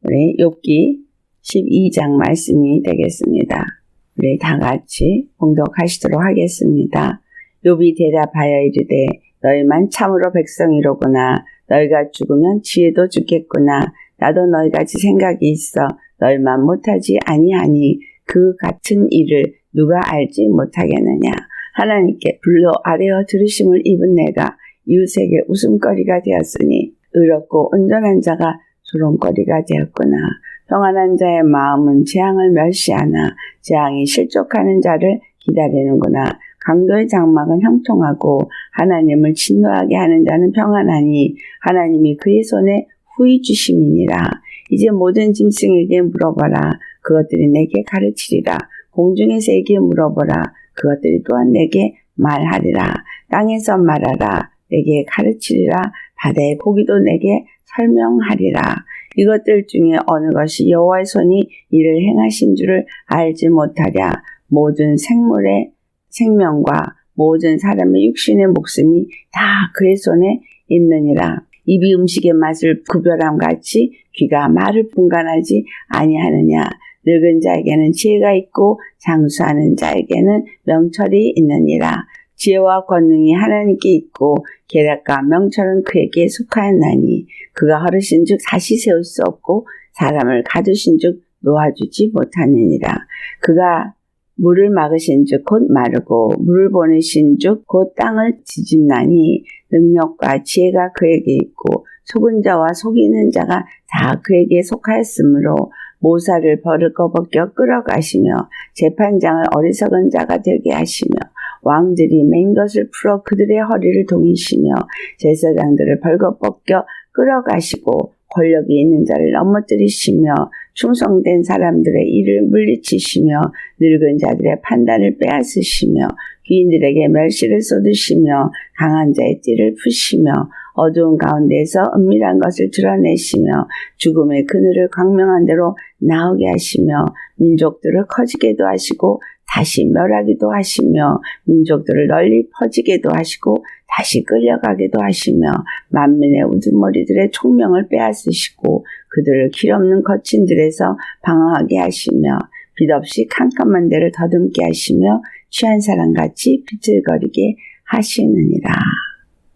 우리 욥기 12장 말씀이 되겠습니다. 우리 다 같이 봉독하시도록 하겠습니다. 욥이 대답하여 이르되 너희만 참으로 백성이로구나. 너희가 죽으면 지혜도 죽겠구나. 나도 너희같이 생각이 있어 너희만 못하지 아니하니 그 같은 일을 누가 알지 못하겠느냐. 하나님께 불로 아뢰어 들으심을 입은 내가 이웃에게 웃음거리가 되었으니 의롭고 온전한 자가 조롱거리가 되었구나. 평안한 자의 마음은 재앙을 멸시하나 재앙이 실족하는 자를 기다리는구나. 강도의 장막은 형통하고 하나님을 진노하게 하는 자는 평안하니 하나님이 그의 손에 후히 주심이니라. 이제 모든 짐승에게 물어보라. 그것들이 내게 가르치리라. 공중의 새에게 물어보라. 그것들이 또한 내게 말하리라. 땅에서 말하라. 내게 가르치리라. 바다의 고기도 내게 설명하리라. 이것들 중에 어느 것이 여호와의 손이 이를 행하신 줄을 알지 못하랴. 모든 생물의 생명과 모든 사람의 육신의 목숨이 다 그의 손에 있느니라. 입이 음식의 맛을 구별함 같이 귀가 말을 분간하지 아니하느냐. 늙은 자에게는 지혜가 있고 장수하는 자에게는 명철이 있느니라. 지혜와 권능이 하나님께 있고 계략과 명철은 그에게 속하였나니 그가 허르신 즉 다시 세울 수 없고 사람을 가두신 즉 놓아주지 못하느니라. 그가 물을 막으신 즉 곧 마르고 물을 보내신 즉 곧 땅을 뒤집나니 능력과 지혜가 그에게 있고 속은 자와 속이는 자가 다 그에게 속하였으므로 모사를 버릇거 벗겨 끌어가시며 재판장을 어리석은 자가 되게 하시며 왕들이 맨 것을 풀어 그들의 허리를 동이시며 제사장들을 벌거 벗겨 끌어가시고 권력이 있는 자를 넘어뜨리시며 충성된 사람들의 일을 물리치시며 늙은 자들의 판단을 빼앗으시며 귀인들에게 멸시를 쏟으시며 강한 자의 띠를 푸시며 어두운 가운데에서 은밀한 것을 드러내시며 죽음의 그늘을 광명한 대로 나오게 하시며 민족들을 커지게도 하시고 다시 멸하기도 하시며 민족들을 널리 퍼지게도 하시고 다시 끌려가기도 하시며 만민의 우두머리들의 총명을 빼앗으시고 그들을 길없는 거친들에서 방황하게 하시며 빛 없이 캄캄한 데를 더듬게 하시며 취한 사람같이 비틀거리게 하시느니라.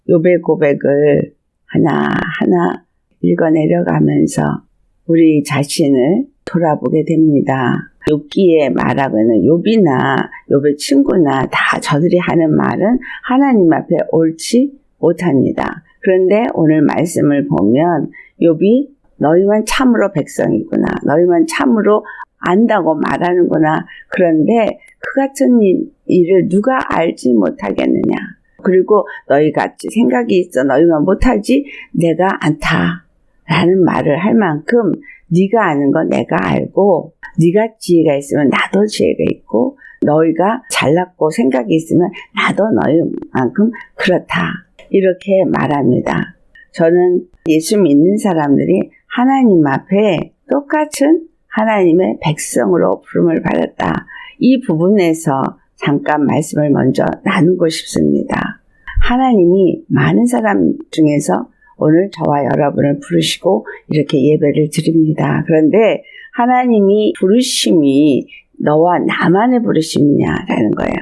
욥의 고백을 하나하나 읽어내려가면서 우리 자신을 돌아보게 됩니다. 욥기에 말하고 있는 욥이나 욥의 친구나 다 저들이 하는 말은 하나님 앞에 옳지 못합니다. 그런데 오늘 말씀을 보면 욥이 너희만 참으로 백성이구나. 너희만 참으로 안다고 말하는구나. 그런데 그 같은 일을 누가 알지 못하겠느냐. 그리고 너희같이 생각이 있어 너희만 못하지 내가 안다 라는 말을 할 만큼 네가 아는 건 내가 알고 네가 지혜가 있으면 나도 지혜가 있고 너희가 잘났고 생각이 있으면 나도 너희만큼 그렇다 이렇게 말합니다. 저는 예수 믿는 사람들이 하나님 앞에 똑같은 하나님의 백성으로 부름을 받았다. 이 부분에서 잠깐 말씀을 먼저 나누고 싶습니다. 하나님이 많은 사람 중에서 오늘 저와 여러분을 부르시고 이렇게 예배를 드립니다. 그런데 하나님이 부르심이 너와 나만의 부르심이냐라는 거예요.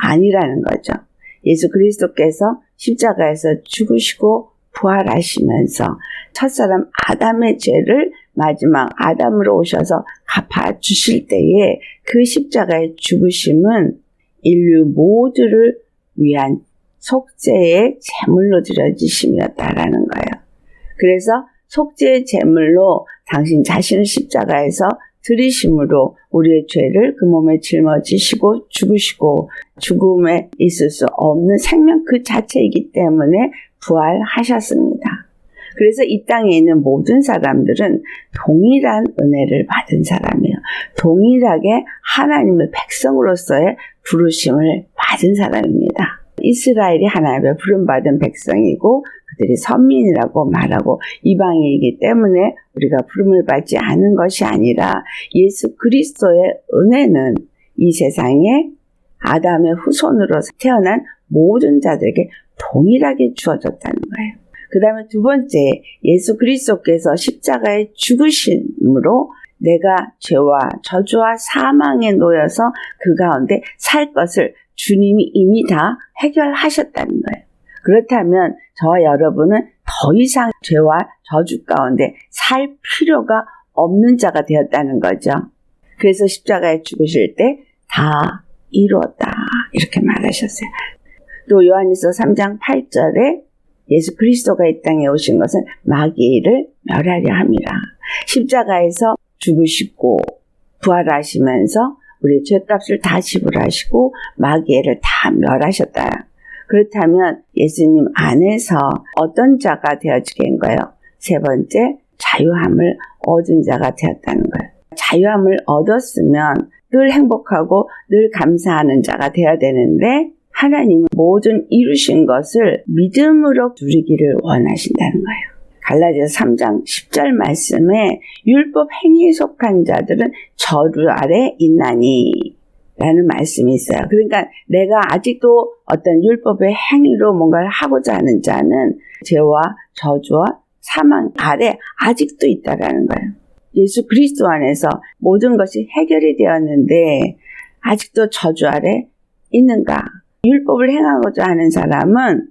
아니라는 거죠. 예수 그리스도께서 십자가에서 죽으시고 부활하시면서 첫사람 아담의 죄를 마지막 아담으로 오셔서 갚아주실 때에 그 십자가의 죽으심은 인류 모두를 위한 속죄의 제물로 드려지심이었다라는 거예요. 그래서 속죄의 제물로 당신 자신을 십자가에서 들이심으로 우리의 죄를 그 몸에 짊어지시고 죽으시고 죽음에 있을 수 없는 생명 그 자체이기 때문에 부활하셨습니다. 그래서 이 땅에 있는 모든 사람들은 동일한 은혜를 받은 사람이에요. 동일하게 하나님의 백성으로서의 부르심을 받은 사람입니다. 이스라엘이 하나님의 부름받은 백성이고 그들이 선민이라고 말하고 이방인이기 때문에 우리가 부름을 받지 않은 것이 아니라 예수 그리스도의 은혜는 이 세상에 아담의 후손으로 태어난 모든 자들에게 동일하게 주어졌다는 거예요. 그 다음에 두 번째, 예수 그리스도께서 십자가에 죽으심으로 내가 죄와 저주와 사망에 놓여서 그 가운데 살 것을 주님이 이미 다 해결하셨다는 거예요. 그렇다면 저와 여러분은 더 이상 죄와 저주 가운데 살 필요가 없는 자가 되었다는 거죠. 그래서 십자가에 죽으실 때 다 이루었다 이렇게 말하셨어요. 또 요한일서 3장 8절에 예수 그리스도가 이 땅에 오신 것은 마귀를 멸하려 함이라. 십자가에서 죽으시고 부활하시면서 우리 죄값을 다 지불하시고 마귀를 다 멸하셨다. 그렇다면 예수님 안에서 어떤 자가 되어지게 한 거예요? 세 번째, 자유함을 얻은 자가 되었다는 거예요. 자유함을 얻었으면 늘 행복하고 늘 감사하는 자가 되어야 되는데 하나님은 모든 이루신 것을 믿음으로 누리기를 원하신다는 거예요. 갈라디아서 3장 10절 말씀에 율법 행위에 속한 자들은 저주 아래 있나니 라는 말씀이 있어요. 그러니까 내가 아직도 어떤 율법의 행위로 뭔가를 하고자 하는 자는 죄와 저주와 사망 아래 아직도 있다라는 거예요. 예수 그리스도 안에서 모든 것이 해결이 되었는데 아직도 저주 아래 있는가? 율법을 행하고자 하는 사람은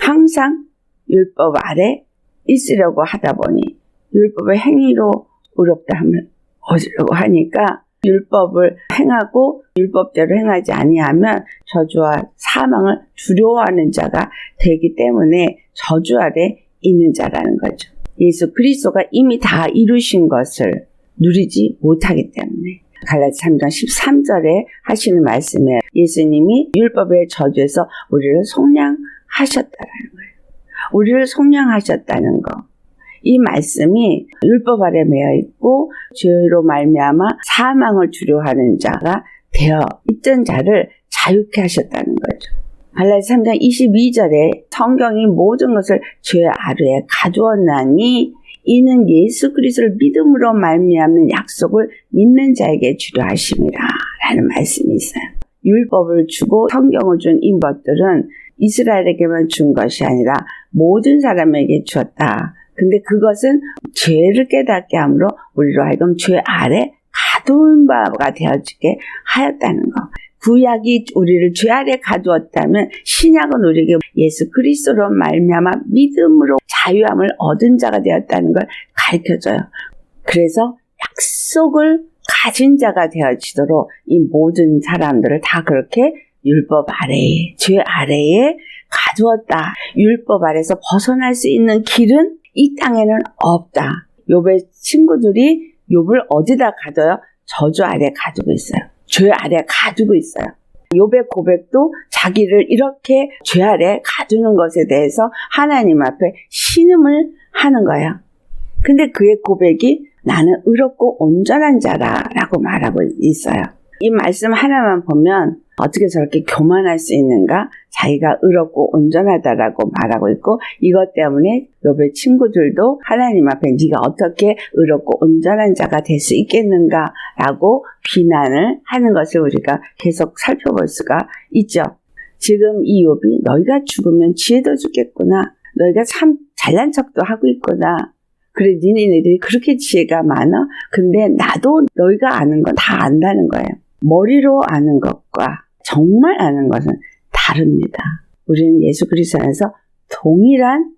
항상 율법 아래 있으려고 하다 보니 율법의 행위로 의롭다함을 얻으려고 하니까 율법을 행하고 율법대로 행하지 아니하면 저주와 사망을 두려워하는 자가 되기 때문에 저주 아래 있는 자라는 거죠. 예수 그리스도가 이미 다 이루신 것을 누리지 못하기 때문에 갈라디아서 3장 13절에 하시는 말씀에 예수님이 율법의 저주에서 우리를 속량하셨다는 거예요. 우리를 속량하셨다는 거. 이 말씀이 율법 아래 매여 있고 죄로 말미암아 사망을 두려워하는 자가 되어 있던 자를 자유케 하셨다는 거죠. 갈라디아서 3장 22절에 성경이 모든 것을 죄 아래에 가두었나니 이는 예수 그리스도를 믿음으로 말미암는 약속을 믿는 자에게 주려 하심이라 라는 말씀이 있어요. 율법을 주고 성경을 준 이 것들은 이스라엘에게만 준 것이 아니라 모든 사람에게 주었다. 근데 그것은 죄를 깨닫게 함으로 우리로 하여금 죄 아래 가두은 바가 되어지게 하였다는 것. 구약이 우리를 죄 아래 가두었다면 신약은 우리에게 예수 그리스도로 말미암아 믿음으로 자유함을 얻은 자가 되었다는 걸 가르쳐줘요. 그래서 약속을 가진 자가 되어지도록 이 모든 사람들을 다 그렇게 율법 아래에, 죄 아래에 가두었다. 율법 아래에서 벗어날 수 있는 길은 이 땅에는 없다. 욥의 친구들이 욥을 어디다 가둬요? 저주 아래 가두고 있어요. 죄 아래 가두고 있어요. 욥의 고백도 자기를 이렇게 죄 아래 가두는 것에 대해서 하나님 앞에 신음을 하는 거예요. 근데 그의 고백이 나는 의롭고 온전한 자라라고 말하고 있어요. 이 말씀 하나만 보면 어떻게 저렇게 교만할 수 있는가? 자기가 의롭고 온전하다라고 말하고 있고 이것 때문에 욥의 친구들도 하나님 앞에 네가 어떻게 의롭고 온전한 자가 될 수 있겠는가라고 비난을 하는 것을 우리가 계속 살펴볼 수가 있죠. 지금 이 욥이 너희가 죽으면 지혜도 죽겠구나. 너희가 참 잘난 척도 하고 있구나. 그래 니네들이 그렇게 지혜가 많아? 근데 나도 너희가 아는 건 다 안다는 거예요. 머리로 아는 것과 정말 아는 것은 다릅니다. 우리는 예수 그리스도 안에서 동일한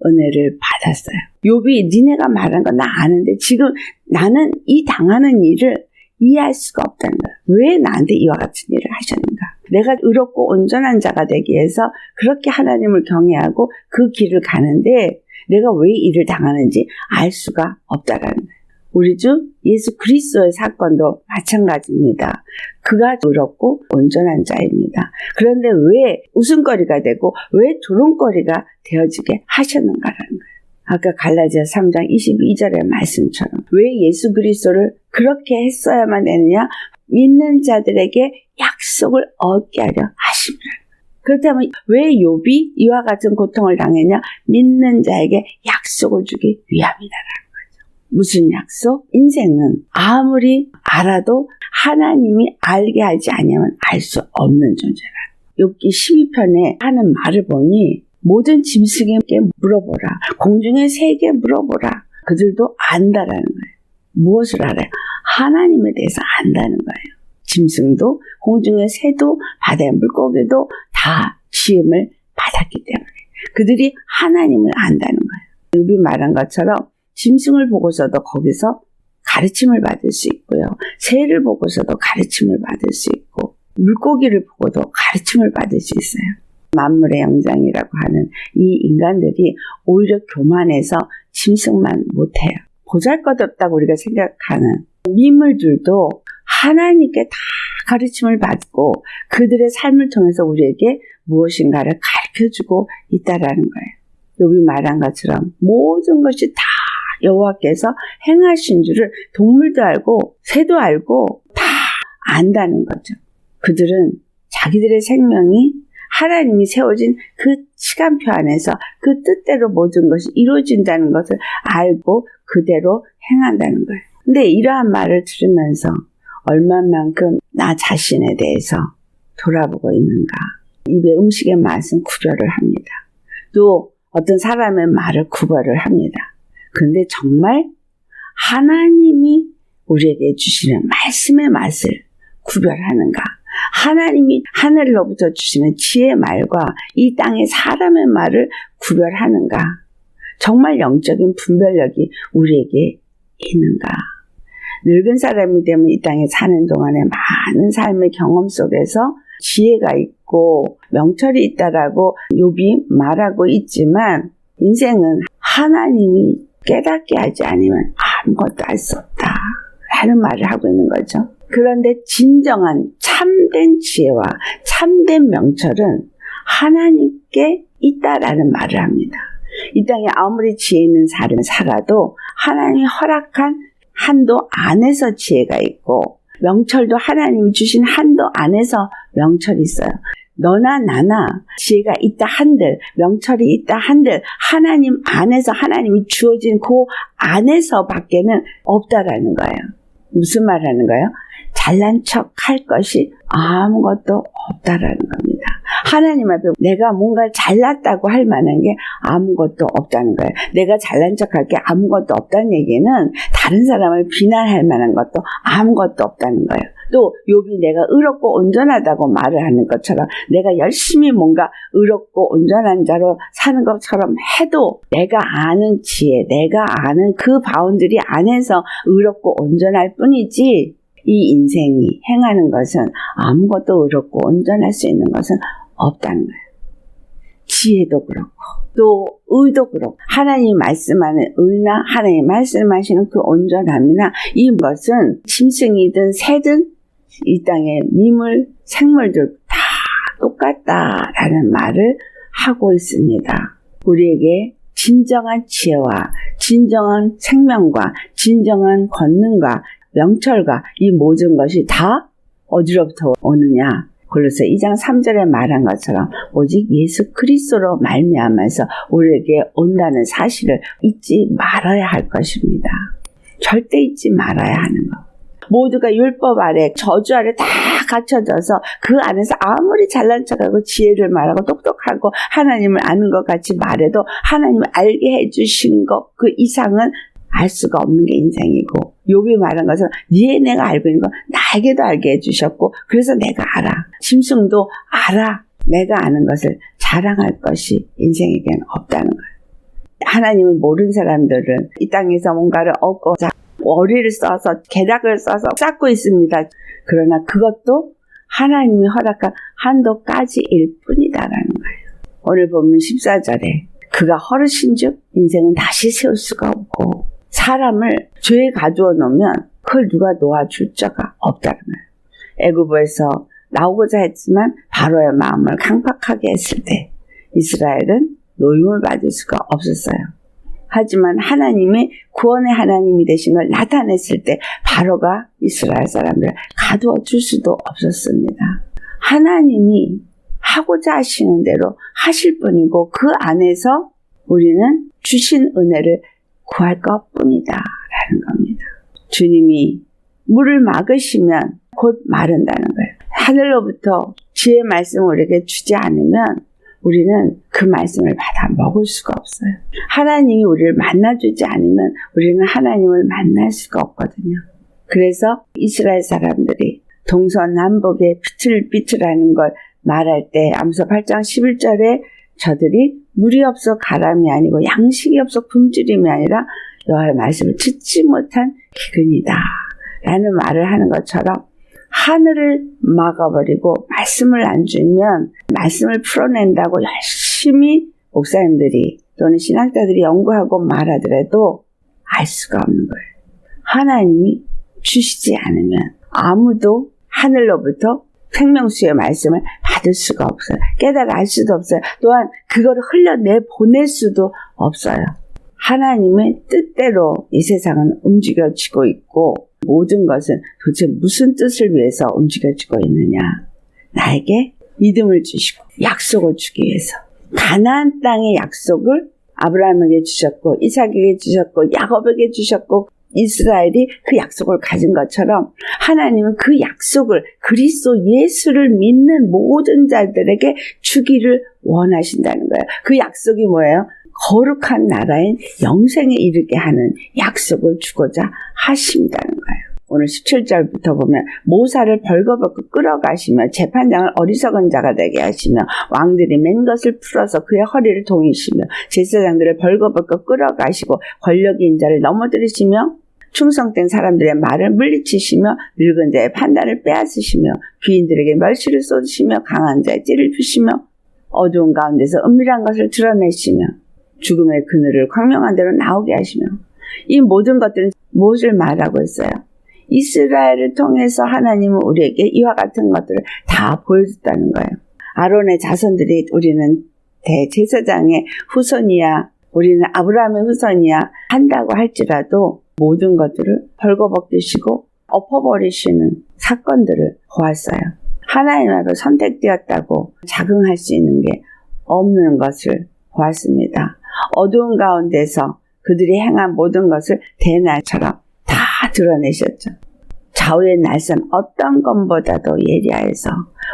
은혜를 받았어요. 욥이 니네가 말한 건 나 아는데 지금 나는 이 당하는 일을 이해할 수가 없다는 거예요. 왜 나한테 이와 같은 일을 하셨는가? 내가 의롭고 온전한 자가 되기 위해서 그렇게 하나님을 경외하고 그 길을 가는데 내가 왜 이를 당하는지 알 수가 없다라는 거예요. 우리 주 예수 그리스도의 사건도 마찬가지입니다. 그가 의롭고 온전한 자입니다. 그런데 왜 웃음거리가 되고 왜 조롱거리가 되어지게 하셨는가라는 거예요. 아까 갈라디아서 3장 22절의 말씀처럼 왜 예수 그리스도를 그렇게 했어야만 되느냐? 믿는 자들에게 약속을 얻게 하려 하십니다. 그렇다면 왜 욥이 이와 같은 고통을 당했냐? 믿는 자에게 약속을 주기 위함이다라는 거죠. 무슨 약속? 인생은 아무리 알아도 하나님이 알게 하지 않으면 알 수 없는 존재라. 욥기 12편에 하는 말을 보니 모든 짐승에게 물어보라. 공중의 새에게 물어보라. 그들도 안다라는 거예요. 무엇을 알아요? 하나님에 대해서 안다는 거예요. 짐승도 공중의 새도 바다의 물고기도 다 지음을 받았기 때문에 그들이 하나님을 안다는 거예요. 욥이 말한 것처럼 짐승을 보고서도 거기서 가르침을 받을 수 있고요. 새를 보고서도 가르침을 받을 수 있고 물고기를 보고도 가르침을 받을 수 있어요. 만물의 영장이라고 하는 이 인간들이 오히려 교만해서 짐승만 못해요. 보잘것없다고 우리가 생각하는 미물들도 하나님께 다 가르침을 받고 그들의 삶을 통해서 우리에게 무엇인가를 가르쳐주고 있다라는 거예요. 욥이 말한 것처럼 모든 것이 다 여호와께서 행하신 줄을 동물도 알고 새도 알고 다 안다는 거죠. 그들은 자기들의 생명이 하나님이 세워진 그 시간표 안에서 그 뜻대로 모든 것이 이루어진다는 것을 알고 그대로 행한다는 거예요. 근데 이러한 말을 들으면서 얼마만큼 나 자신에 대해서 돌아보고 있는가. 입의 음식의 맛은 구별을 합니다. 또 어떤 사람의 말을 구별을 합니다. 근데 정말 하나님이 우리에게 주시는 말씀의 맛을 구별하는가? 하나님이 하늘로부터 주시는 지혜의 말과 이 땅의 사람의 말을 구별하는가? 정말 영적인 분별력이 우리에게 있는가? 늙은 사람이 되면 이 땅에 사는 동안에 많은 삶의 경험 속에서 지혜가 있고 명철이 있다라고 욥이 말하고 있지만 인생은 하나님이 깨닫게 하지 않으면 아무것도 알 수 없다 라는 말을 하고 있는 거죠. 그런데 진정한 참된 지혜와 참된 명철은 하나님께 있다라는 말을 합니다. 이 땅에 아무리 지혜 있는 사람이 살아도 하나님이 허락한 한도 안에서 지혜가 있고 명철도 하나님이 주신 한도 안에서 명철이 있어요. 너나 나나 지혜가 있다 한들 명철이 있다 한들 하나님 안에서 하나님이 주어진 그 안에서 밖에는 없다라는 거예요. 무슨 말 하는 거예요? 잘난 척 할 것이 아무것도 없다라는 겁니다. 하나님 앞에 내가 뭔가 잘났다고 할 만한 게 아무것도 없다는 거예요. 내가 잘난 척할 게 아무것도 없다는 얘기는 다른 사람을 비난할 만한 것도 아무것도 없다는 거예요. 또 욥이 내가 의롭고 온전하다고 말을 하는 것처럼 내가 열심히 뭔가 의롭고 온전한 자로 사는 것처럼 해도 내가 아는 지혜, 내가 아는 그 바운드리 안에서 의롭고 온전할 뿐이지 이 인생이 행하는 것은 아무것도 의롭고 온전할 수 있는 것은 없다는 거예요. 지혜도 그렇고 또 의도 그렇고 하나님이 말씀하는 의나 하나님이 말씀하시는 그 온전함이나 이것은 짐승이든 새든 이 땅의 미물, 생물들 다 똑같다라는 말을 하고 있습니다. 우리에게 진정한 지혜와 진정한 생명과 진정한 권능과 명철과 이 모든 것이 다 어디로부터 오느냐? 골로새 2장 3절에 말한 것처럼 오직 예수 그리스도로 말미암아서 우리에게 온다는 사실을 잊지 말아야 할 것입니다. 절대 잊지 말아야 하는 것. 모두가 율법 아래 저주 아래 다 갇혀져서 그 안에서 아무리 잘난 척하고 지혜를 말하고 똑똑하고 하나님을 아는 것 같이 말해도 하나님을 알게 해주신 것 그 이상은 알 수가 없는 게 인생이고 욥이 말한 것은 네 내가 알고 있는 거 나에게도 알게 해주셨고 그래서 내가 알아. 짐승도 알아. 내가 아는 것을 자랑할 것이 인생에게는 없다는 거예요. 하나님을 모르는 사람들은 이 땅에서 뭔가를 얻고 어리를 써서 계략을 써서 쌓고 있습니다. 그러나 그것도 하나님이 허락한 한도까지일 뿐이다라는 거예요. 오늘 보면 14절에 그가 허르신 즉 인생은 다시 세울 수가 없고 사람을 죄에 가두어 놓으면 그걸 누가 놓아줄 자가 없다는 거예요. 애굽에서 나오고자 했지만 바로의 마음을 강팍하게 했을 때 이스라엘은 노임을 받을 수가 없었어요. 하지만 하나님이 구원의 하나님이 되신 걸 나타냈을 때 바로가 이스라엘 사람들을 가두어 줄 수도 없었습니다. 하나님이 하고자 하시는 대로 하실 뿐이고 그 안에서 우리는 주신 은혜를 구할 것뿐이다 라는 겁니다. 주님이 물을 막으시면 곧 마른다는 거예요. 하늘로부터 지혜의 말씀을 우리에게 주지 않으면 우리는 그 말씀을 받아 먹을 수가 없어요. 하나님이 우리를 만나주지 않으면 우리는 하나님을 만날 수가 없거든요. 그래서 이스라엘 사람들이 동서남북의 빛을 비추라는 걸 말할 때 아모스 8장 11절에 저들이 물이 없어 가람이 아니고 양식이 없어 굶주림이 아니라 여호와의 말씀을 듣지 못한 기근이다 라는 말을 하는 것처럼 하늘을 막아버리고 말씀을 안 주면 말씀을 풀어낸다고 열심히 목사님들이 또는 신학자들이 연구하고 말하더라도 알 수가 없는 거예요. 하나님이 주시지 않으면 아무도 하늘로부터 생명수의 말씀을 받을 수가 없어요. 깨달아 알 수도 없어요. 또한 그거를 흘려내보낼 수도 없어요. 하나님의 뜻대로 이 세상은 움직여지고 있고 모든 것은 도대체 무슨 뜻을 위해서 움직여지고 있느냐. 나에게 믿음을 주시고 약속을 주기 위해서. 가나안 땅의 약속을 아브라함에게 주셨고 이삭에게 주셨고 야곱에게 주셨고 이스라엘이 그 약속을 가진 것처럼 하나님은 그 약속을 그리스도 예수를 믿는 모든 자들에게 주기를 원하신다는 거예요. 그 약속이 뭐예요? 거룩한 나라인 영생에 이르게 하는 약속을 주고자 하신다는 거예요. 오늘 17절부터 보면 모사를 벌거벗고 끌어가시며 재판장을 어리석은 자가 되게 하시며 왕들이 맨 것을 풀어서 그의 허리를 동이시며 제사장들을 벌거벗고 끌어가시고 권력의 인자를 넘어뜨리시며 충성된 사람들의 말을 물리치시며 늙은 자의 판단을 빼앗으시며 귀인들에게 멸시를 쏟으시며 강한 자의 찌를 푸시며 어두운 가운데서 은밀한 것을 드러내시며 죽음의 그늘을 광명한 대로 나오게 하시며 이 모든 것들은 무엇을 말하고 있어요? 이스라엘을 통해서 하나님은 우리에게 이와 같은 것들을 다 보여줬다는 거예요. 아론의 자손들이 우리는 대제사장의 후손이야 우리는 아브라함의 후손이야 한다고 할지라도 모든 것들을 벌거벗기시고 엎어버리시는 사건들을 보았어요. 하나님 앞에 선택되었다고 자긍할 수 있는 게 없는 것을 보았습니다. 어두운 가운데서 그들이 행한 모든 것을 대낮처럼 다 드러내셨죠. 좌우의 날선 어떤 것보다도 예리하여서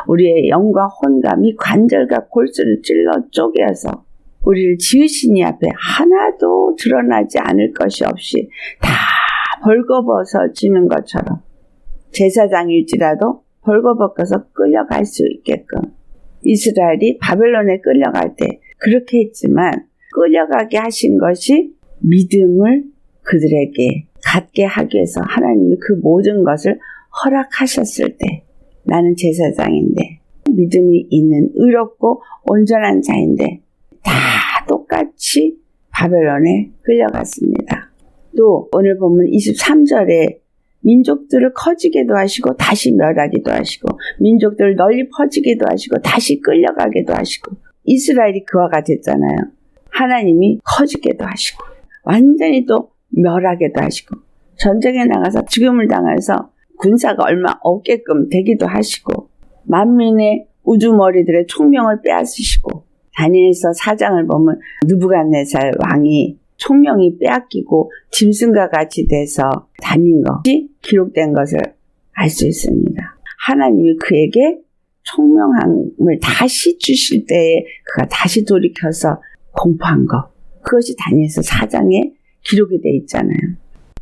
우리의 영과 혼감이 관절과 골수를 찔러 쪼개어서 우리를 지으신 이 앞에 하나도 드러나지 않을 것이 없이 다 벌거벗어지는 것처럼 제사장일지라도 벌거벗겨서 끌려갈 수 있게끔 이스라엘이 바벨론에 끌려갈 때 그렇게 했지만 끌려가게 하신 것이 믿음을 그들에게 갖게 하기 위해서 하나님이 그 모든 것을 허락하셨을 때 나는 제사장인데 믿음이 있는 의롭고 온전한 자인데 다 똑같이 바벨론에 끌려갔습니다. 또 오늘 보면 23절에 민족들을 커지게도 하시고 다시 멸하기도 하시고 민족들을 널리 퍼지기도 하시고 다시 끌려가기도 하시고 이스라엘이 그와 같았잖아요. 하나님이 커지게도 하시고 완전히 또 멸하게도 하시고 전쟁에 나가서 죽음을 당해서 군사가 얼마 없게끔 되기도 하시고 만민의 우두머리들의 총명을 빼앗으시고 다니엘서 4장을 보면 느부갓네살 왕이 총명이 빼앗기고 짐승과 같이 돼서 다닌 것이 기록된 것을 알 수 있습니다. 하나님이 그에게 총명함을 다시 주실 때에 그가 다시 돌이켜서 공포한 것 그것이 다니엘서 4장에 기록이 되어 있잖아요.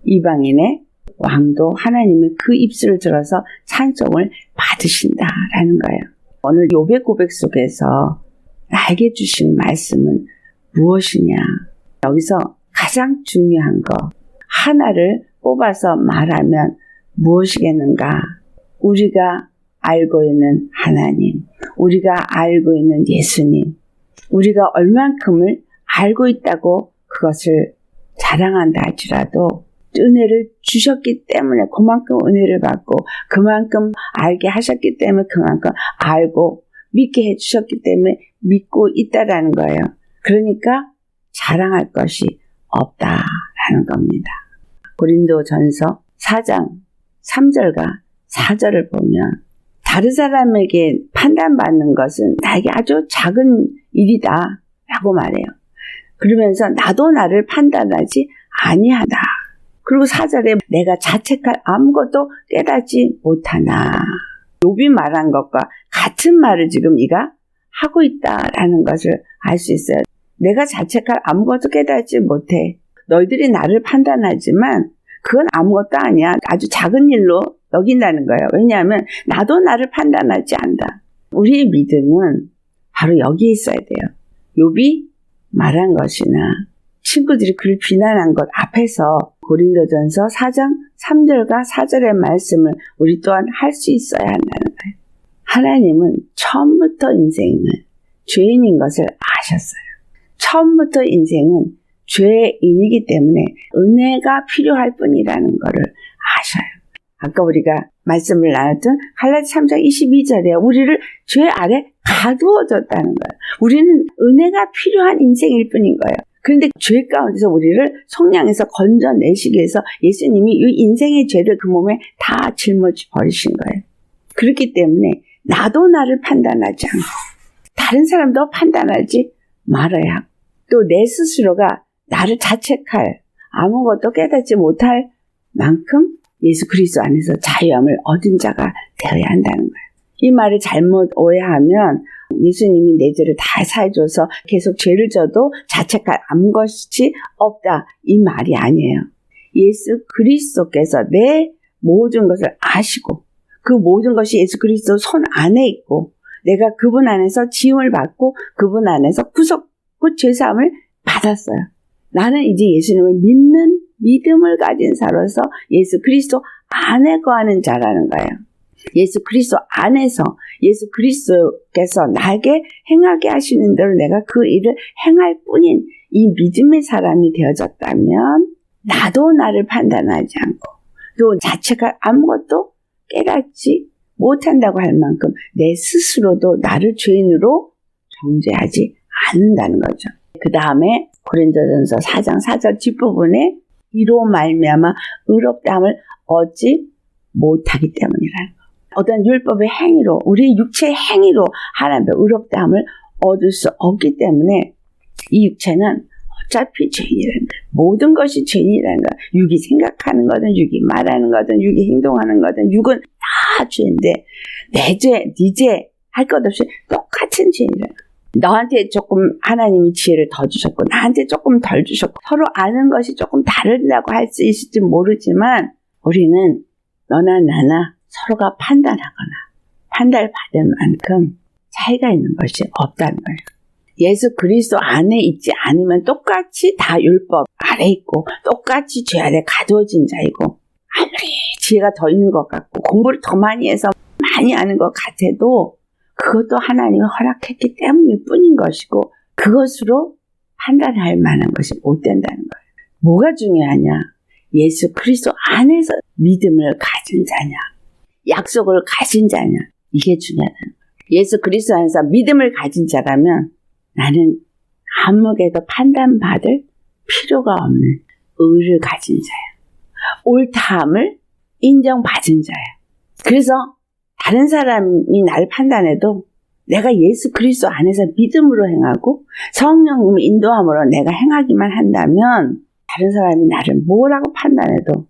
이방인의 왕도 하나님의 그 입술을 들어서 찬송을 받으신다라는 거예요. 오늘 욥의 고백 속에서 나에게 주신 말씀은 무엇이냐? 여기서 가장 중요한 거 하나를 뽑아서 말하면 무엇이겠는가? 우리가 알고 있는 하나님, 우리가 알고 있는 예수님, 우리가 얼만큼을 알고 있다고 그것을 자랑한다 할지라도 은혜를 주셨기 때문에 그만큼 은혜를 받고 그만큼 알게 하셨기 때문에 그만큼 알고 믿게 해주셨기 때문에 믿고 있다라는 거예요. 그러니까 자랑할 것이 없다라는 겁니다. 고린도전서 4장 3절과 4절을 보면 다른 사람에게 판단받는 것은 나에게 아주 작은 일이다 라고 말해요. 그러면서 나도 나를 판단하지 아니하다. 그리고 4절에 내가 자책할 아무것도 깨닫지 못하나. 욥이 말한 것과 같은 말을 지금 이가 하고 있다라는 것을 알 수 있어요. 내가 자책할 아무것도 깨닫지 못해. 너희들이 나를 판단하지만 그건 아무것도 아니야. 아주 작은 일로 여긴다는 거예요. 왜냐하면 나도 나를 판단하지 않는다. 우리의 믿음은 바로 여기에 있어야 돼요. 욥이 말한 것이나 친구들이 그를 비난한 것 앞에서 고린도전서 4장 3절과 4절의 말씀을 우리 또한 할 수 있어야 한다는 거예요. 하나님은 처음부터 인생은 죄인인 것을 아셨어요. 처음부터 인생은 죄인이기 때문에 은혜가 필요할 뿐이라는 것을 아셔요. 아까 우리가 말씀을 나눴던 갈라디 3장 22절에 우리를 죄 아래 가두어졌다는 거예요. 우리는 은혜가 필요한 인생일 뿐인 거예요. 그런데 죄 가운데서 우리를 성령에서 건져내시기 위해서 예수님이 이 인생의 죄를 그 몸에 다 짊어져 버리신 거예요. 그렇기 때문에 나도 나를 판단하지 않고 다른 사람도 판단하지 말아야 하고 또 내 스스로가 나를 자책할 아무것도 깨닫지 못할 만큼 예수 그리스도 안에서 자유함을 얻은 자가 되어야 한다는 거예요. 이 말을 잘못 오해하면 예수님이 내 죄를 다 사해줘서 계속 죄를 져도 자책할 아무것이 없다. 이 말이 아니에요. 예수 그리스도께서 내 모든 것을 아시고 그 모든 것이 예수 그리스도 손 안에 있고 내가 그분 안에서 지음을 받고 그분 안에서 구속고 죄사함을 받았어요. 나는 이제 예수님을 믿는 믿음을 가진 자로서 예수 그리스도 안에 거하는 자라는 거예요. 예수 그리스도 안에서 예수 그리스도께서 나에게 행하게 하시는 대로 내가 그 일을 행할 뿐인 이 믿음의 사람이 되어졌다면 나도 나를 판단하지 않고 또 자책할 아무것도 깨닫지 못한다고 할 만큼 내 스스로도 나를 죄인으로 정죄하지 않는다는 거죠. 그 다음에 고린도전서 4장 4절 뒷부분에 이로 말미암아 의롭다함을 얻지 못하기 때문이라는 거. 어떤 율법의 행위로 우리의 육체의 행위로 하나님의 의롭다함을 얻을 수 없기 때문에 이 육체는 어차피 죄인이라는 거예요. 모든 것이 죄인이라는 거예요. 육이 생각하는 거든 육이 말하는 거든 육이 행동하는 거든 육은 다 죄인데 내 죄, 네 죄 할 것 없이 똑같은 죄인이라는 거예요. 너한테 조금 하나님이 지혜를 더 주셨고 나한테 조금 덜 주셨고 서로 아는 것이 조금 다르다고 할 수 있을지 모르지만 우리는 너나 나나 서로가 판단하거나 판단받을 만큼 차이가 있는 것이 없다는 거예요. 예수 그리스도 안에 있지 않으면 똑같이 다 율법 아래 있고 똑같이 죄 아래 가두어진 자이고 아무리 지혜가 더 있는 것 같고 공부를 더 많이 해서 많이 아는 것 같아도 그것도 하나님이 허락했기 때문일 뿐인 것이고 그것으로 판단할 만한 것이 못 된다는 거예요. 뭐가 중요하냐? 예수 그리스도 안에서 믿음을 가진 자냐? 약속을 가진 자냐? 이게 중요하다는 거예요. 예수 그리스도 안에서 믿음을 가진 자라면 나는 아무에게도 판단받을 필요가 없는 의를 가진 자야. 옳다함을 인정받은 자야. 그래서 다른 사람이 나를 판단해도 내가 예수 그리스도 안에서 믿음으로 행하고 성령님의 인도함으로 내가 행하기만 한다면 다른 사람이 나를 뭐라고 판단해도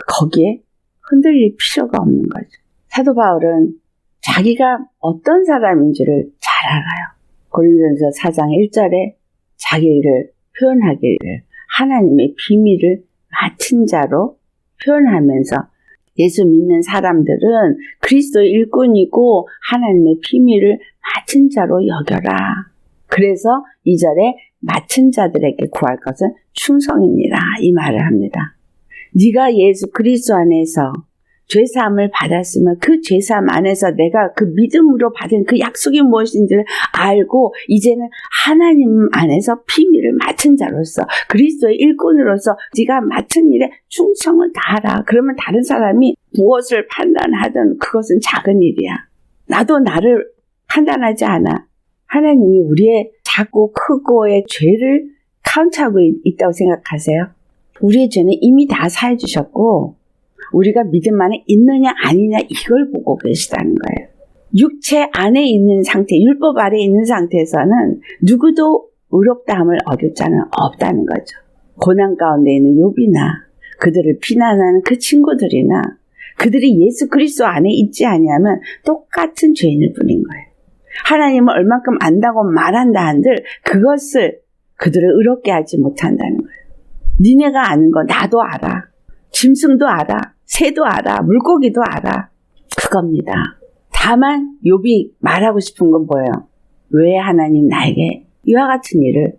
거기에 흔들릴 필요가 없는 거죠. 사도 바울은 자기가 어떤 사람인지를 잘 알아요. 고린도전서 4장 1절에 자기를 표현하기를 하나님의 비밀을 맡은 자로 표현하면서 예수 믿는 사람들은 그리스도의 일꾼이고 하나님의 비밀을 맡은 자로 여겨라. 그래서 2절에 맡은 자들에게 구할 것은 충성이니라 이 말을 합니다. 네가 예수 그리스도 안에서 죄사함을 받았으면 그 죄사함 안에서 내가 그 믿음으로 받은 그 약속이 무엇인지를 알고 이제는 하나님 안에서 비밀을 맡은 자로서 그리스도의 일꾼으로서 네가 맡은 일에 충성을 다하라. 그러면 다른 사람이 무엇을 판단하든 그것은 작은 일이야. 나도 나를 판단하지 않아. 하나님이 우리의 작고 크고의 죄를 카운트하고 있다고 생각하세요? 우리의 죄는 이미 다 사해 주셨고 우리가 믿음 안에 있느냐 아니냐 이걸 보고 계시다는 거예요. 육체 안에 있는 상태, 율법 아래 있는 상태에서는 누구도 의롭다함을 얻을 자는 없다는 거죠. 고난 가운데 있는 욥이나 그들을 비난하는 그 친구들이나 그들이 예수 그리스도 안에 있지 아니하면 똑같은 죄인일 뿐인 거예요. 하나님을 얼만큼 안다고 말한다 한들 그것을 그들을 의롭게 하지 못한다는 거예요. 니네가 아는 거 나도 알아. 짐승도 알아. 새도 알아. 물고기도 알아. 그겁니다. 다만 욥이 말하고 싶은 건 뭐예요? 왜 하나님 나에게 이와 같은 일을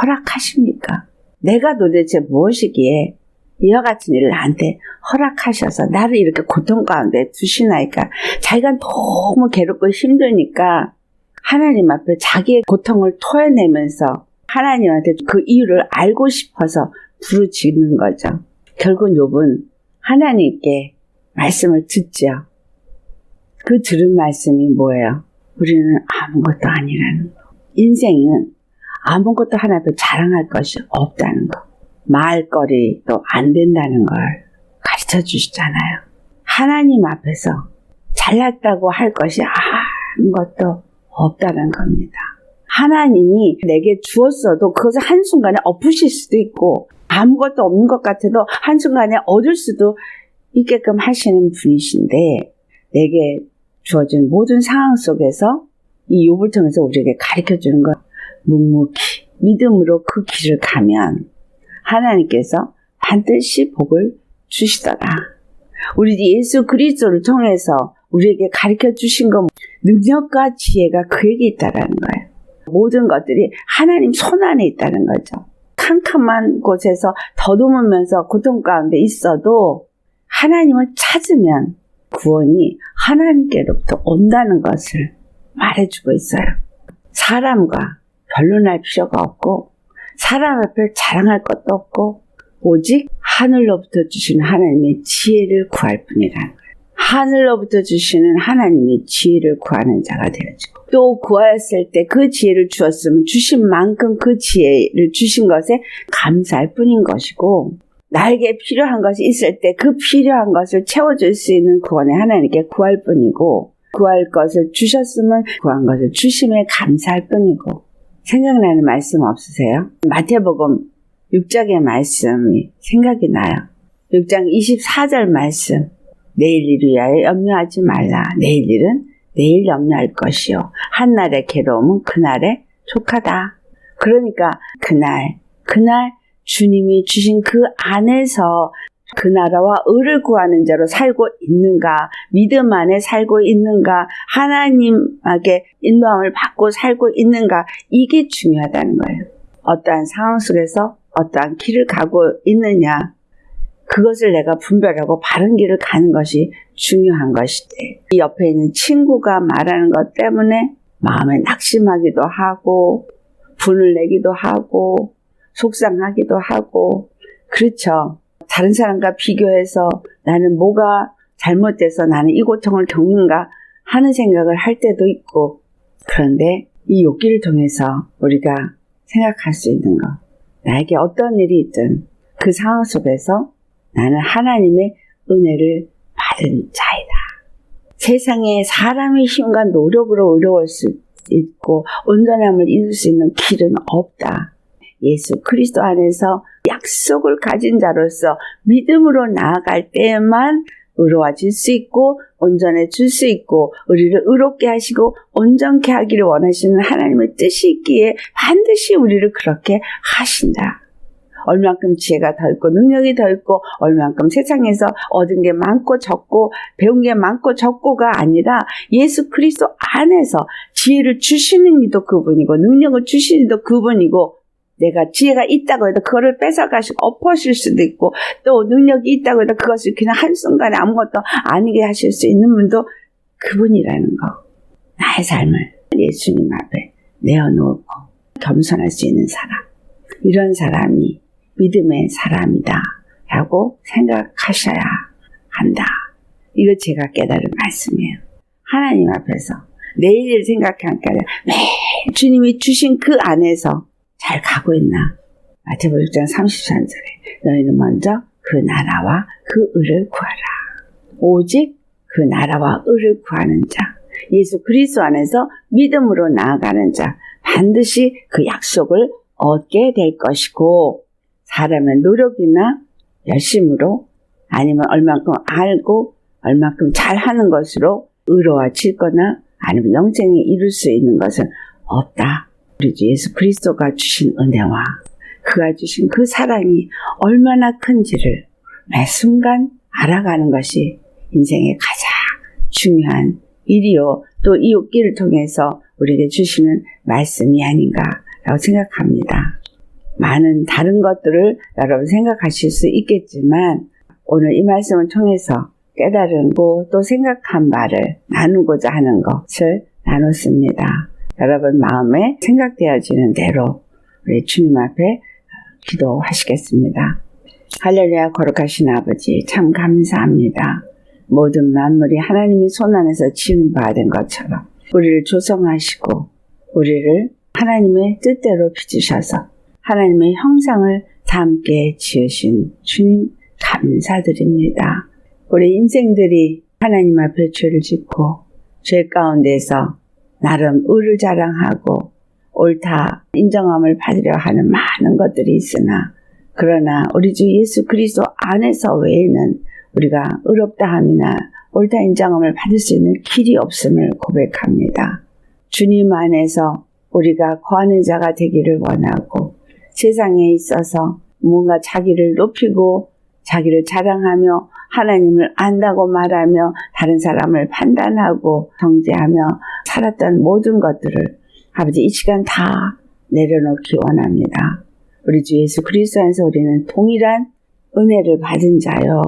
허락하십니까? 내가 도대체 무엇이기에 이와 같은 일을 나한테 허락하셔서 나를 이렇게 고통 가운데 두시나이까? 자기가 너무 괴롭고 힘드니까 하나님 앞에 자기의 고통을 토해내면서 하나님한테 그 이유를 알고 싶어서 부르짖는 거죠. 결국 욥은 하나님께 말씀을 듣죠. 그 들은 말씀이 뭐예요? 우리는 아무것도 아니라는 거. 인생은 아무것도 하나 앞에 자랑할 것이 없다는 거. 말거리도 안 된다는 걸 가르쳐 주시잖아요. 하나님 앞에서 잘났다고 할 것이 아무것도 없다는 겁니다. 하나님이 내게 주었어도 그것을 한순간에 엎으실 수도 있고 아무것도 없는 것 같아도 한순간에 얻을 수도 있게끔 하시는 분이신데 내게 주어진 모든 상황 속에서 이 욥을 통해서 우리에게 가르쳐주는 것 묵묵히 믿음으로 그 길을 가면 하나님께서 반드시 복을 주시더라. 우리 예수 그리스도를 통해서 우리에게 가르쳐 주신 것 능력과 지혜가 그에게 있다라는 거예요. 모든 것들이 하나님 손 안에 있다는 거죠. 캄캄한 곳에서 더듬으면서 고통 가운데 있어도 하나님을 찾으면 구원이 하나님께로부터 온다는 것을 말해주고 있어요. 사람과 변론할 필요가 없고 사람 앞에 자랑할 것도 없고 오직 하늘로부터 주시는 하나님의 지혜를 구할 뿐이라는 거예요. 하늘로부터 주시는 하나님의 지혜를 구하는 자가 되어지고 또 구하였을 때 그 지혜를 주었으면 주신 만큼 그 지혜를 주신 것에 감사할 뿐인 것이고 나에게 필요한 것이 있을 때 그 필요한 것을 채워줄 수 있는 구원의 하나님께 구할 뿐이고 구할 것을 주셨으면 구한 것을 주심에 감사할 뿐이고 생각나는 말씀 없으세요? 마태복음 6장의 말씀이 생각이 나요. 6장 24절 말씀 내일 일을 위하여 염려하지 말라. 내일 일은 내일 염려할 것이요 한날의 괴로움은 그날에 족하다. 그러니까 그날 주님이 주신 그 안에서 그 나라와 의를 구하는 자로 살고 있는가, 믿음 안에 살고 있는가, 하나님에게 인도함을 받고 살고 있는가, 이게 중요하다는 거예요. 어떠한 상황 속에서 어떠한 길을 가고 있느냐, 그것을 내가 분별하고 바른 길을 가는 것이 중요한 것이지. 이 옆에 있는 친구가 말하는 것 때문에 마음에 낙심하기도 하고 분을 내기도 하고 속상하기도 하고 그렇죠. 다른 사람과 비교해서 나는 뭐가 잘못돼서 나는 이 고통을 겪는가 하는 생각을 할 때도 있고 그런데 이 욥기를 통해서 우리가 생각할 수 있는 것 나에게 어떤 일이 있든 그 상황 속에서 나는 하나님의 은혜를 받은 자이다. 세상에 사람의 힘과 노력으로 의로울 수 있고 온전함을 이룰 수 있는 길은 없다. 예수 그리스도 안에서 약속을 가진 자로서 믿음으로 나아갈 때에만 의로워질 수 있고 온전해질 수 있고 우리를 의롭게 하시고 온전케 하기를 원하시는 하나님의 뜻이 있기에 반드시 우리를 그렇게 하신다. 얼만큼 지혜가 더 있고 능력이 더 있고 얼만큼 세상에서 얻은 게 많고 적고 배운 게 많고 적고가 아니라 예수 그리스도 안에서 지혜를 주시는 이도 그분이고 능력을 주시는 이도 그분이고 내가 지혜가 있다고 해도 그거를 뺏어가시고 엎으실 수도 있고 또 능력이 있다고 해도 그것을 그냥 한순간에 아무것도 아니게 하실 수 있는 분도 그분이라는 거. 나의 삶을 예수님 앞에 내어놓고 겸손할 수 있는 사람. 이런 사람이 믿음의 사람이다 라고 생각하셔야 한다. 이거 제가 깨달은 말씀이에요. 하나님 앞에서 내일을 생각하니까 매일 주님이 주신 그 안에서 잘 가고 있나? 마태복음 6장 33절에 너희는 먼저 그 나라와 그 의를 구하라. 오직 그 나라와 의를 구하는 자, 예수 그리스도 안에서 믿음으로 나아가는 자 반드시 그 약속을 얻게 될 것이고 사람의 노력이나 열심으로 아니면 얼만큼 알고 얼만큼 잘하는 것으로 의로워질 거나 아니면 영생에 이룰 수 있는 것은 없다. 우리 주 예수 그리스도가 주신 은혜와 그가 주신 그 사랑이 얼마나 큰지를 매 순간 알아가는 것이 인생의 가장 중요한 일이요. 또 이 욥기를 통해서 우리에게 주시는 말씀이 아닌가라고 생각합니다. 많은 다른 것들을 여러분 생각하실 수 있겠지만 오늘 이 말씀을 통해서 깨달은고 또 생각한 바를 나누고자 하는 것을 나눴습니다. 여러분 마음에 생각되어지는 대로 우리 주님 앞에 기도하시겠습니다. 할렐루야. 거룩하신 아버지 참 감사합니다. 모든 만물이 하나님의 손 안에서 지음받은 것처럼 우리를 조성하시고 우리를 하나님의 뜻대로 빚으셔서 하나님의 형상을 다 함께 지으신 주님 감사드립니다. 우리 인생들이 하나님 앞에 죄를 짓고 죄 가운데서 나름 의를 자랑하고 옳다 인정함을 받으려 하는 많은 것들이 있으나 그러나 우리 주 예수 그리스도 안에서 외에는 우리가 의롭다함이나 옳다 인정함을 받을 수 있는 길이 없음을 고백합니다. 주님 안에서 우리가 거하는 자가 되기를 원하고 세상에 있어서 뭔가 자기를 높이고 자기를 자랑하며 하나님을 안다고 말하며 다른 사람을 판단하고 정죄하며 살았던 모든 것들을 아버지 이 시간 다 내려놓기 원합니다. 우리 주 예수 그리스도 안에서 우리는 동일한 은혜를 받은 자요.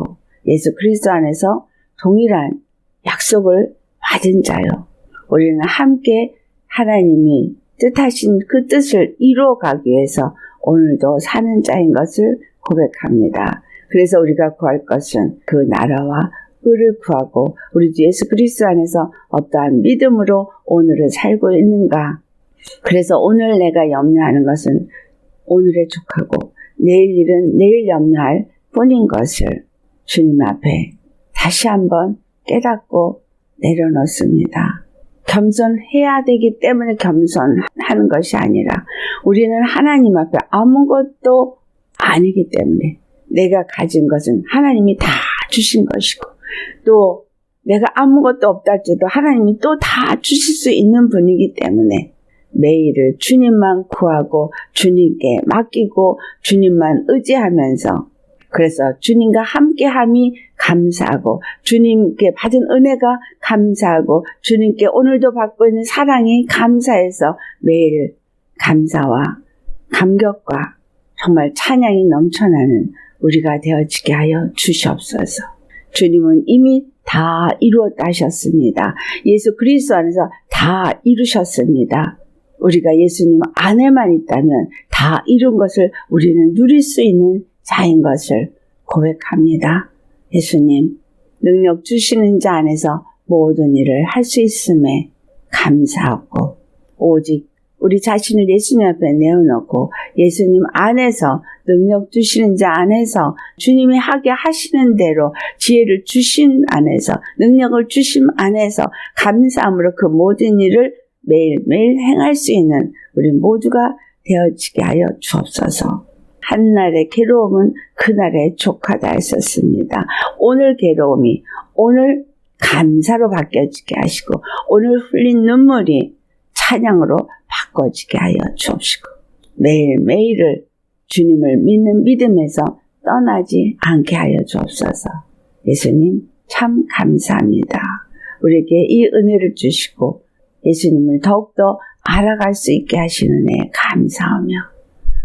예수 그리스도 안에서 동일한 약속을 받은 자요. 우리는 함께 하나님이 뜻하신 그 뜻을 이루어가기 위해서 오늘도 사는 자인 것을 고백합니다. 그래서 우리가 구할 것은 그 나라와 의를 구하고 우리 주 예수 그리스도 안에서 어떠한 믿음으로 오늘을 살고 있는가. 그래서 오늘 내가 염려하는 것은 오늘에 족하고 내일 일은 내일 염려할 뿐인 것을 주님 앞에 다시 한번 깨닫고 내려놓습니다. 겸손해야 되기 때문에 겸손하는 것이 아니라 우리는 하나님 앞에 아무것도 아니기 때문에 내가 가진 것은 하나님이 다 주신 것이고 또 내가 아무것도 없다 할지라도 하나님이 또 다 주실 수 있는 분이기 때문에 매일을 주님만 구하고 주님께 맡기고 주님만 의지하면서 그래서 주님과 함께함이 감사하고 주님께 받은 은혜가 감사하고 주님께 오늘도 받고 있는 사랑이 감사해서 매일 감사와 감격과 정말 찬양이 넘쳐나는 우리가 되어지게 하여 주시옵소서. 주님은 이미 다 이루었다 하셨습니다. 예수 그리스도 안에서 다 이루셨습니다. 우리가 예수님 안에만 있다면 다 이룬 것을 우리는 누릴 수 있는 자인 것을 고백합니다. 예수님, 능력 주시는 자 안에서 모든 일을 할 수 있음에 감사하고 오직 우리 자신을 예수님 앞에 내어놓고 예수님 안에서 능력 주시는 자 안에서 주님이 하게 하시는 대로 지혜를 주신 안에서 능력을 주심 안에서 감사함으로 그 모든 일을 매일매일 행할 수 있는 우리 모두가 되어지게 하여 주옵소서. 한날의 괴로움은 그날의 족하다 했었습니다. 오늘 괴로움이 오늘 감사로 바뀌어지게 하시고 오늘 흘린 눈물이 찬양으로 바꿔지게 하여 주옵시고 매일매일을 주님을 믿는 믿음에서 떠나지 않게 하여 주옵소서. 예수님 참 감사합니다. 우리에게 이 은혜를 주시고 예수님을 더욱더 알아갈 수 있게 하시는 은혜에 감사하며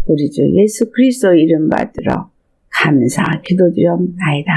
우리 주 예수 그리스도 이름 받들어 감사 기도드리옵나이다.